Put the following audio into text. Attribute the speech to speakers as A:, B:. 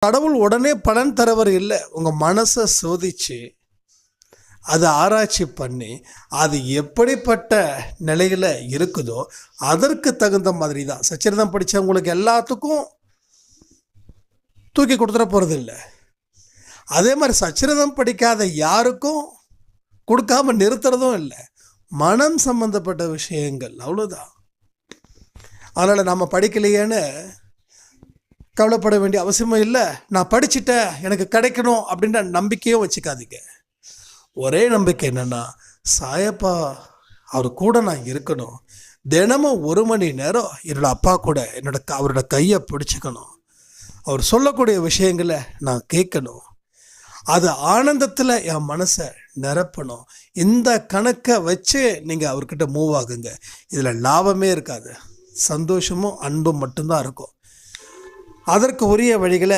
A: கடவுள் உடனே பலன் தரவர் இல்லை. உங்கள் மனசை சோதிச்சு அதை ஆராய்ச்சி பண்ணி அது எப்படிப்பட்ட நிலையில் இருக்குதோ அதற்கு தகுந்த மாதிரி தான். சச்சரிதம் படித்தவங்களுக்கு எல்லாத்துக்கும் தூக்கி கொடுத்துட போகிறது இல்லை. அதே மாதிரி சச்சரிதம் படிக்காத யாருக்கும் கொடுக்காம நிறுத்துறதும் இல்லை. மனம் சம்பந்தப்பட்ட விஷயங்கள் அவ்வளோதான். அதனால் நம்ம படிக்கலையேன்னு கவலைப்பட வேண்டிய அவசியமும் இல்லை. நான் படிச்சுட்டேன் எனக்கு கிடைக்கணும் அப்படின்ற நம்பிக்கையும் வச்சுக்காதீங்க. ஒரே நம்பிக்கை என்னென்னா, சாயப்பா அவர் கூட நான் இருக்கணும். தினமும் 1 மணி நேரம் என்னோடய அப்பா கூட அவரோட கையை பிடிச்சிக்கணும். அவர் சொல்லக்கூடிய விஷயங்களை நான் கேட்கணும். அது ஆனந்தத்தில் என் மனசை நிரப்பணும். இந்த கணக்கை வச்சு நீங்கள் அவர்கிட்ட மூவ் ஆகுங்க. இதில் லாபமே இருக்காது. சந்தோஷமும் அன்பும் மட்டும்தான் இருக்கும். அதற்கு உரிய வழிகளை